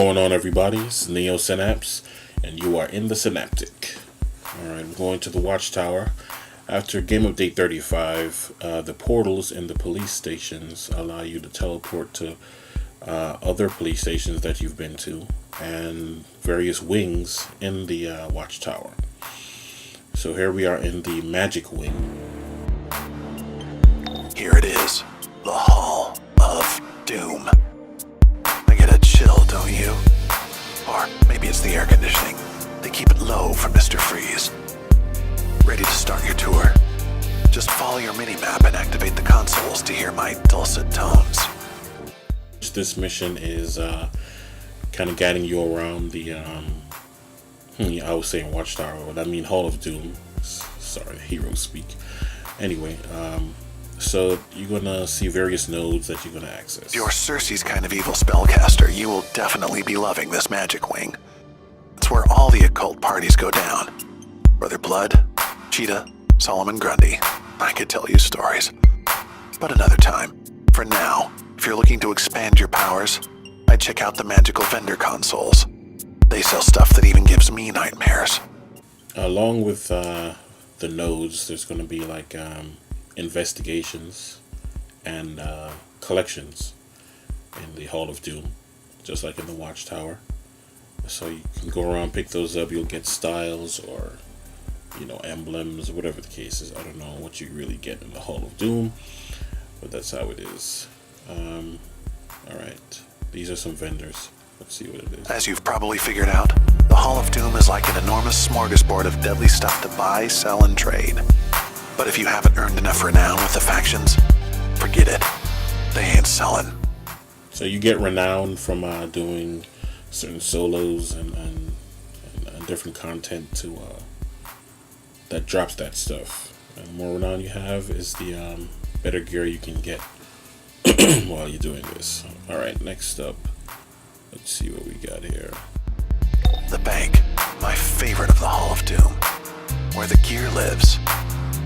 going on, everybody? It's Neo Synapse, and you are in the Synaptic. Alright, we're going to the Watchtower. After Game Update 35, the portals in the police stations allow you to teleport to other police stations that you've been to, and various wings in the Watchtower. So here we are in the Magic Wing. Here it is, the Hall of Doom. I get a chill, don't you? Or maybe it's the air conditioning. They keep it low for Mr. Freeze. Ready to start your tour? Just follow your mini-map and activate the consoles to hear my dulcet tones. This mission is kind of guiding you around the, I was saying Watchtower, but I mean Hall of Doom. Sorry, hero speak. Anyway, so you're gonna see various nodes that you're gonna access. If you're Cersei's kind of evil spellcaster, you will definitely be loving this magic wing. It's where all the occult parties go down. Brother Blood, Cheetah, Solomon Grundy. I could tell you stories. But another time. For now, if you're looking to expand your powers, I'd check out the magical vendor consoles. They sell stuff that even gives me nightmares. Along with the nodes, there's gonna be like investigations and collections in the Hall of Doom, just like in the Watchtower. So you can go around, pick those up. You'll get styles or, emblems, whatever the case is. I don't know what you really get in the Hall of Doom, but that's how it is. Alright, these are some vendors. Let's see what it is. As you've probably figured out, the Hall of Doom is like an enormous smorgasbord of deadly stuff to buy, sell, and trade. But if you haven't earned enough renown with the factions, forget it. They ain't selling. So you get renown from doing certain solos and different content to that drops that stuff. And the more renown you have is the better gear you can get while you're doing this. Alright, next up, let's see what we got here. The bank, my favorite of the Hall of Doom, where the gear lives.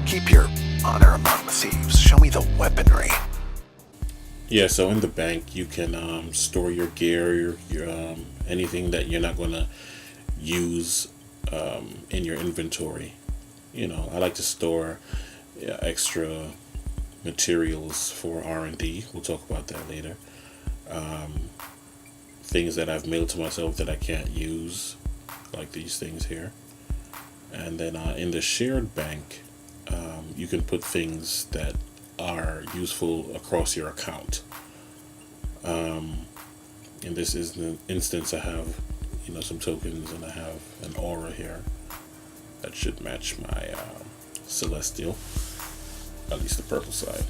Keep your honor among thieves. Show me the weaponry. Yeah, so in the bank you can store your gear, your anything that you're not gonna use in your inventory. I like to store extra materials for R&D. We'll talk about that later. Things that I've mailed to myself that I can't use, like these things here. And then in the shared bank, you can put things that are useful across your account. In this instance, I have some tokens, and I have an aura here that should match my celestial, at least the purple side.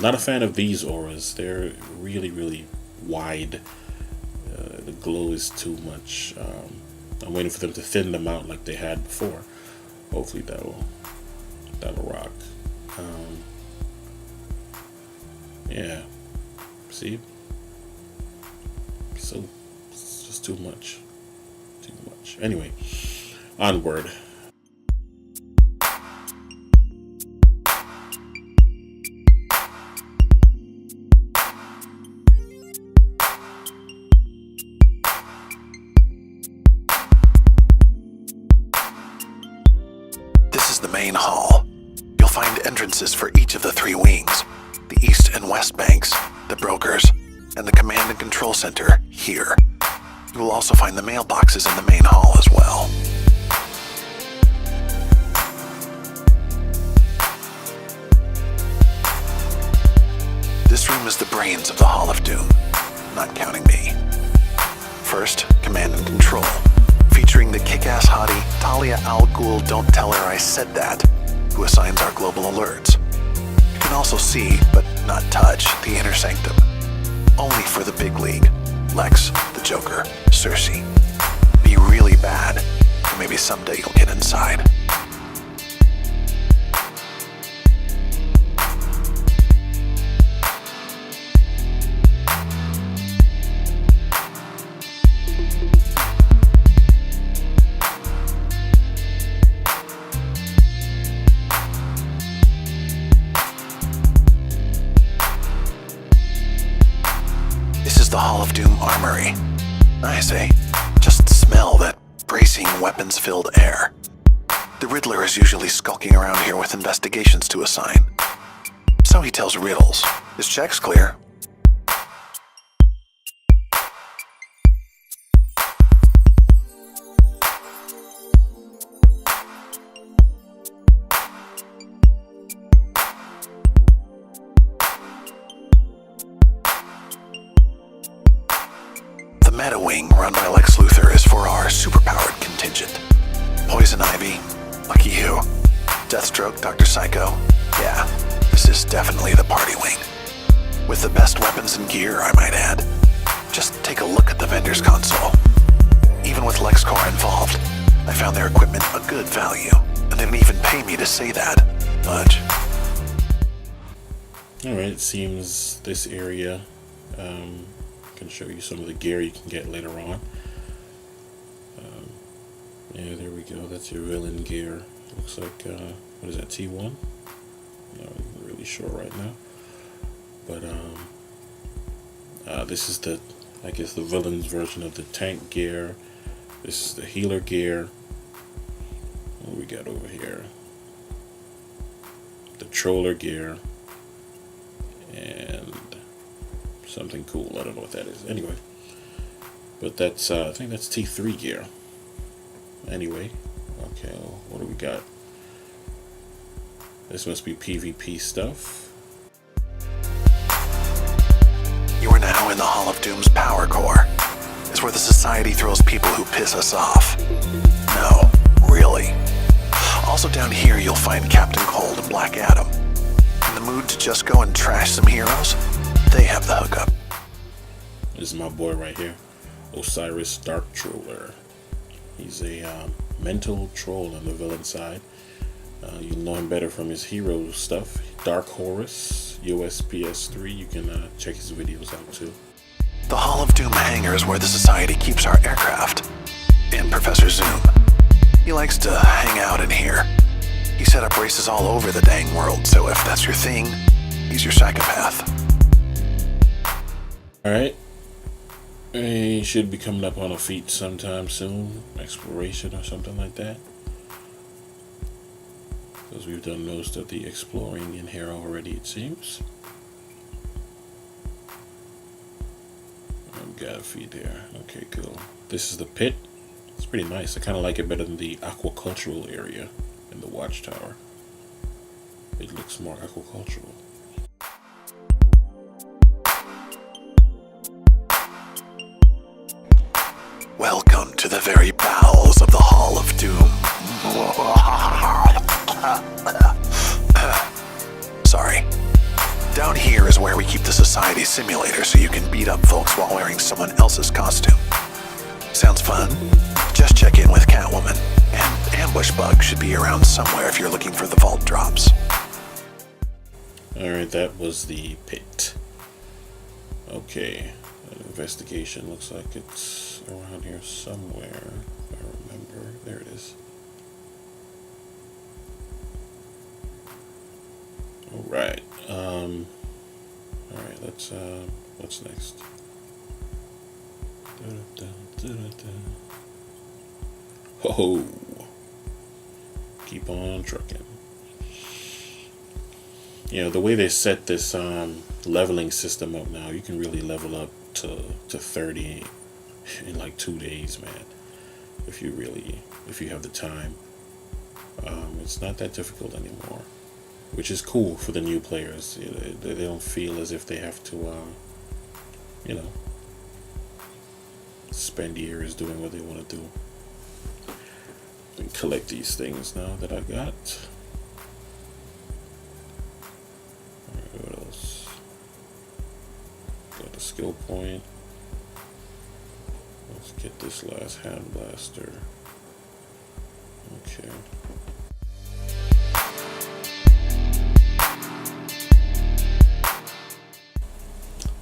Not a fan of these auras. They're really wide. The glow is too much. I'm waiting for them to thin them out like they had before. Hopefully that'll rock. Yeah, see, so it's just too much. Anyway, onward. The main hall. You'll find entrances for each of the three wings, the east and west banks, the brokers, and the command and control center here. You will also find the mailboxes in the main hall as well. This room is the brains of the Hall of Doom, not counting me. First, command and control, featuring the kick-ass hottie Talia Al Ghul Don't Tell Her I Said That, who assigns our global alerts. You can also see, but not touch, the inner sanctum. Only for the big league. Lex, the Joker, Cersei. Be really bad, and maybe someday you'll get inside. the Hall of Doom Armory. I say, just smell that bracing, weapons-filled air. The Riddler is usually skulking around here with investigations to assign. So he tells riddles. His check's clear. The Meta Wing, run by Lex Luthor, is for our superpowered contingent. Poison Ivy, lucky you. Deathstroke, Dr. Psycho. Yeah, this is definitely the party wing. With the best weapons and gear, I might add. Just take a look at the vendor's console. Even with LexCorp involved, I found their equipment a good value, and they didn't even pay me to say that much. Alright, it seems this area can show you some of the gear you can get later on. Yeah, there we go. That's your villain gear. Looks like, what is that, T1? Not really sure right now. But, this is the, I guess, the villain's version of the tank gear. This is the healer gear. What do we got over here? The troller gear. And something cool. I don't know what that is. Anyway. But that's, I think that's T3 gear. Anyway. Okay, well, what do we got? This must be PvP stuff. You are now in the Hall of Doom's power core. It's where the society throws people who piss us off. No, really. Also down here you'll find Captain Cold and Black Adam. In the mood to just go and trash some heroes? They have the hookup. This is my boy right here, Osiris Dark Troller. He's a mental troll on the villain side. You know him better from his hero stuff. Dark Horus, USPS3. You can check his videos out too. The Hall of Doom hangar is where the Society keeps our aircraft. And Professor Zoom. He likes to hang out in here. He set up races all over the dang world, so if that's your thing, he's your psychopath. Alright. He should be coming up on a feat sometime soon. Exploration or something like that. Because we've done most of the exploring in here already, it seems. I've got a feed there. Okay, cool. This is the pit. It's pretty nice. I kind of like it better than the aquacultural area in the watchtower. It looks more aquacultural. Welcome to the very bowels of the Hall of Doom. Sorry. Down here is where we keep the Society simulator so you can beat up folks while wearing someone else's costume. Sounds fun? Just check in with Catwoman. And Ambush Bug should be around somewhere if you're looking for the vault drops. Alright, that was the pit. Okay. Investigation looks like it's around here somewhere. If I remember. There it is. Alright. Alright, let's what's next? Ho! Keep on trucking. You know, the way they set this leveling system up now, you can really level up to 30 in like 2 days, man. If you have the time. It's not that difficult anymore, which is cool for the new players. They don't feel as if they have to, you know, spend years doing what they want to do. And collect these things now that I got. Alright, what else? Got a skill point. Let's get this last hand blaster. Okay.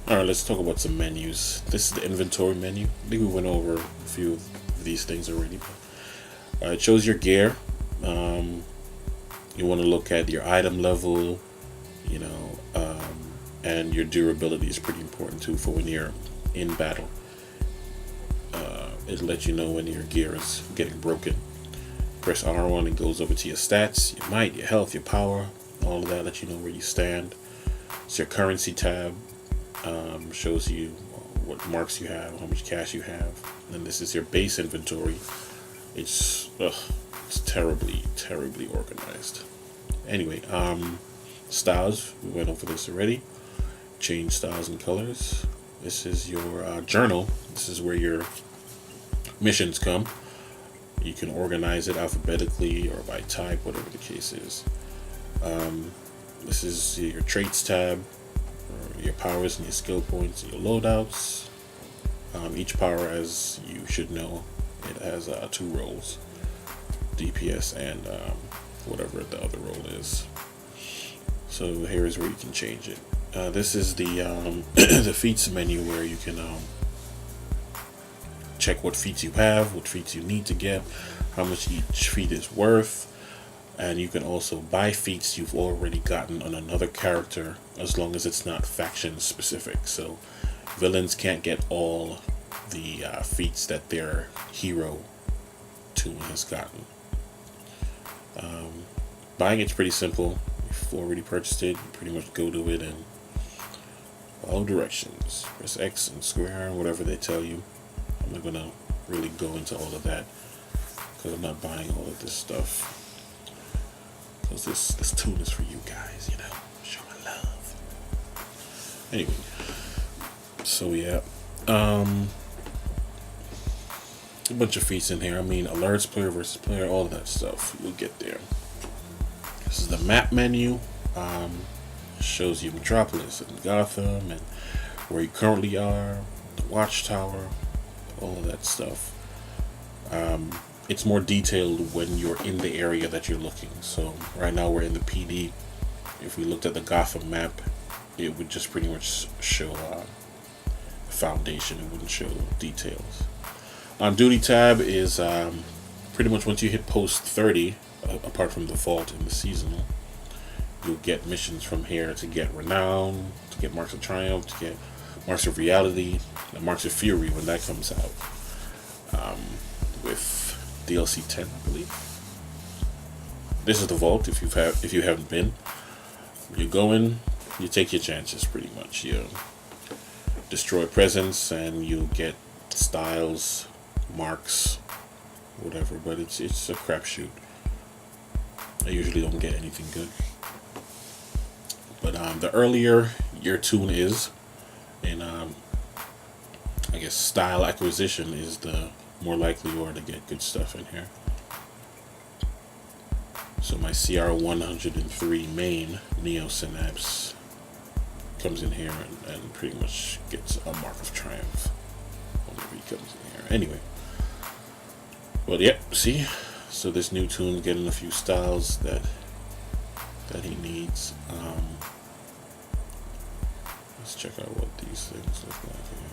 Alright, let's talk about some menus. This is the inventory menu. I think we went over a few of these things already. It shows your gear. You want to look at your item level, you know, and your durability is pretty important too for when you're in battle. It lets you know when your gear is getting broken. Press R1 and goes over to your stats, your might, your health, your power, all of that. Let you know where you stand. It's your currency tab. Shows you what marks you have, how much cash you have. And this is your base inventory. It's terribly organized. Anyway, styles, we went over this already. Change styles and colors. This is your journal. This is where your missions come. You can organize it alphabetically or by type, whatever the case is. This is your traits tab, your powers and your skill points, your loadouts. Each power, as you should know, it has 2 roles, DPS and whatever the other role is. So here is where you can change it. This is the the feats menu, where you can check what feats you have, what feats you need to get, how much each feat is worth, and you can also buy feats you've already gotten on another character, as long as it's not faction specific. So villains can't get all the feats that their hero toon has gotten. Buying it's pretty simple. If you've already purchased it, you pretty much go to it and follow directions. Press X and square and whatever they tell you. I'm not gonna really go into all of that because I'm not buying all of this stuff. Because this toon is for you guys, you know. Show my love. Anyway, so yeah, a bunch of feats in here. I mean, alerts, player versus player, all of that stuff. We'll get there. This is the map menu. Shows you Metropolis and Gotham and where you currently are, the Watchtower, all of that stuff. It's more detailed when you're in the area that you're looking. So right now we're in the PD. If we looked at the Gotham map, it would just pretty much show the foundation. It wouldn't show details. On duty tab is pretty much once you hit post 30, apart from the vault and the seasonal, you'll get missions from here to get renown, to get marks of triumph, to get marks of reality, and marks of fury when that comes out. With DLC 10, I believe. This is the vault. If you haven't been, you go in, you take your chances. Pretty much, you destroy presence, and you get styles, marks, whatever. But it's a crapshoot. I usually don't get anything good. But the earlier your toon is in, I guess, style acquisition, is the more likely you are to get good stuff in here. So my CR 103 main, Neo Synapse, comes in here and pretty much gets a mark of triumph whenever he comes in here. Anyway. Well, yep, see? So this new toon getting a few styles that he needs. Let's check out what these things look like here.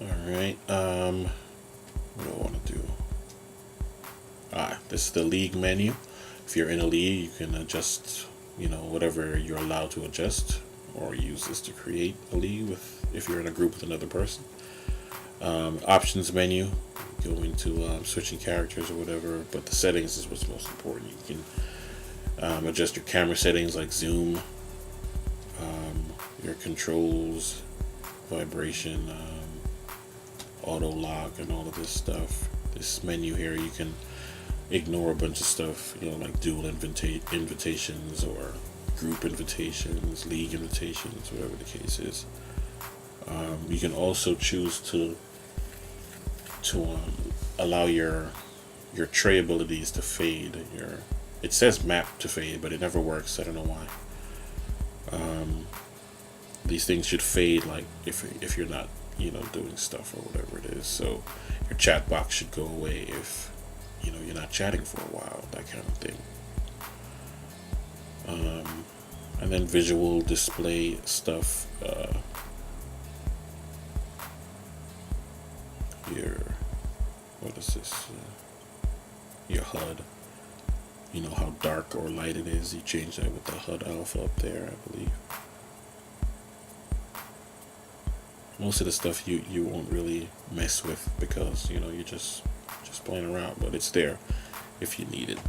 Alright, what do I want to do? This is the league menu. If you're in a league, you can adjust, whatever you're allowed to adjust, or use this to create a league if you're in a group with another person. Options menu, go into switching characters or whatever, but the settings is what's most important. You can adjust your camera settings like zoom, your controls, vibration, auto lock, and all of this stuff. This menu here, you can ignore a bunch of stuff, like dual invitations or group invitations, league invitations, whatever the case is. You can also choose to allow your tray abilities to fade. It says map to fade, but it never works. I don't know why. These things should fade, like if you're not doing stuff or whatever it is. So your chat box should go away if you're not chatting for a while, that kind of thing. And then visual display stuff. What is this? Your HUD. You know how dark or light it is. You change that with the HUD alpha up there, I believe. Most of the stuff you won't really mess with because you're just playing around, but it's there if you need it.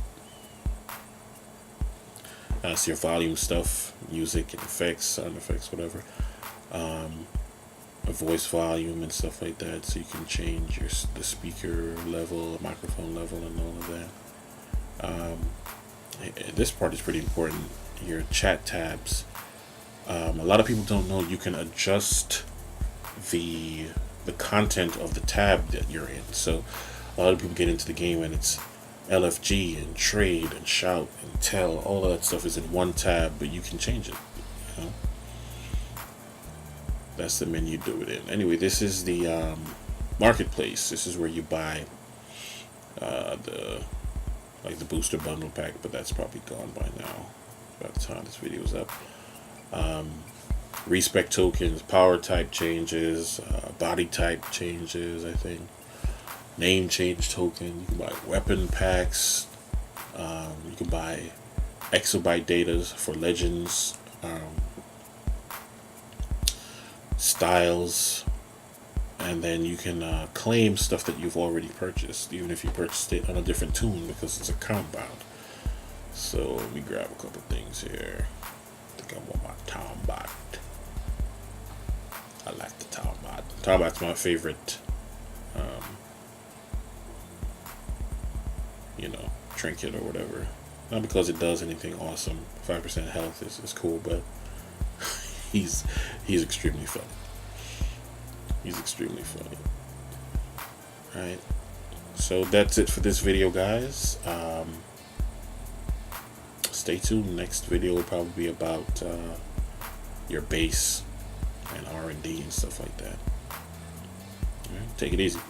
That's your volume stuff, music and effects, sound effects, whatever. A voice volume and stuff like that, so you can change the speaker level, microphone level, and all of that. This part is pretty important. Your chat tabs. A lot of people don't know you can adjust the content of the tab that you're in. So a lot of people get into the game and it's LFG and trade and shout and tell. All of that stuff is in one tab, but you can change it. That's the menu to do it in. Anyway, this is the marketplace. This is where you buy the booster bundle pack, but that's probably gone by now by the time this video is up. Respec tokens, power type changes, body type changes, I think. Name change token. You can buy weapon packs. You can buy exabyte datas for legends. Styles, and then you can claim stuff that you've already purchased, even if you purchased it on a different tune, because it's account bound. So let me grab a couple things here. I think I want my Tombot. I like the Tombot. Tombot's my favorite trinket or whatever. Not because it does anything awesome. 5% health is cool, but he's extremely funny. He's extremely funny. Alright. So that's it for this video, guys. Stay tuned. Next video will probably be about your base and R&D and stuff like that. Alright, take it easy.